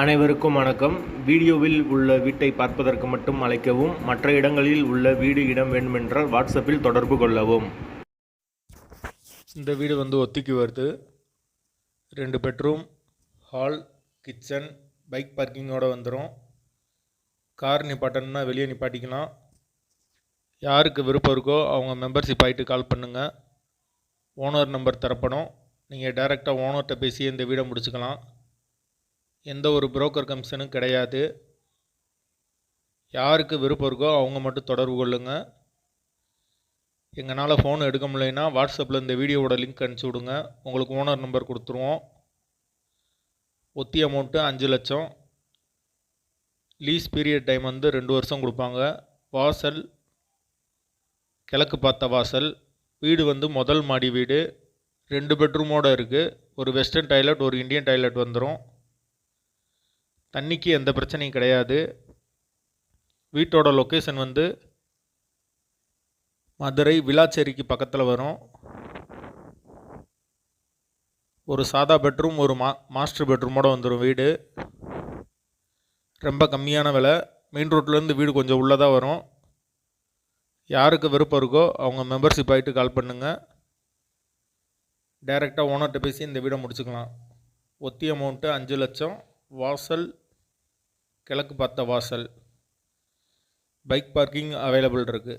அனைவருக்கும் வணக்கம். வீடியோவில் உள்ள வீட்டை பார்ப்பதற்கு மட்டும் அழைக்கவும். மற்ற இடங்களில் உள்ள வீடு இடம் வேண்டுமென்றால் வாட்ஸ்அப்பில் தொடர்பு கொள்ளவும். இந்த வீடு ஒத்திக்கு வருது. 2 பெட்ரூம், ஹால், கிச்சன், பைக் பார்க்கிங்கோடு வந்துடும். கார் நிப்பாட்டணுன்னா வெளியே நிப்பாட்டிக்கலாம். யாருக்கு விருப்பம் இருக்கோ அவங்க மெம்பர்ஷிப் ஆகிட்டு கால் பண்ணுங்கள். ஓனர் நம்பர் தரப்படும். நீங்கள் டைரெக்டாக ஓனர்கிட்ட பேசி இந்த வீடை முடிச்சுக்கலாம். எந்த ஒரு புரோக்கர் கமிஷனும் கிடையாது. யாருக்கு விருப்பம் இருக்கோ அவங்க மட்டும் தொடர்பு கொள்ளுங்கள். எங்களால் ஃபோன் எடுக்க முடியலைன்னா வாட்ஸ்அப்பில் இந்த வீடியோவோட லிங்க் அனுப்பிச்சி விடுங்க. உங்களுக்கு ஓனர் நம்பர் கொடுத்துருவோம். ஒத்தி அமௌண்ட்டு 5 லட்சம். லீஸ் பீரியட் டைம் 2 வருஷம் கொடுப்பாங்க. வாசல் கிழக்கு பார்த்த வாசல். வீடு முதல் மாடி வீடு. 2 பெட்ரூமோடு இருக்குது. ஒரு வெஸ்டர்ன் டாய்லெட், ஒரு இந்தியன் டாய்லெட் வந்துடும். தண்ணிக்கு எந்த பிரச்சனையும் கிடையாது. வீட்டோட லொக்கேஷன் மதுரை விளாச்சேரிக்கு பக்கத்தில் வரும். ஒரு சாதா பெட்ரூம், ஒரு மாஸ்டர் பெட்ரூமோடு வந்துடும் வீடு. ரொம்ப கம்மியான விலை. மெயின் ரோட்லேருந்து வீடு கொஞ்சம் உள்ளதாக வரும். யாருக்கு விருப்பம் இருக்கோ அவங்க மெம்பர்ஷிப் ஆகிட்டு கால் பண்ணுங்கள். டைரெக்டாக ஓனர்கிட்ட பேசி இந்த வீடை முடிச்சுக்கலாம். ஒத்தி அமௌண்ட்டு 5 லட்சம். வாசல் கிழக்கு பார்த்த வாசல். பைக் பார்க்கிங் அவைலபிள் இருக்குது.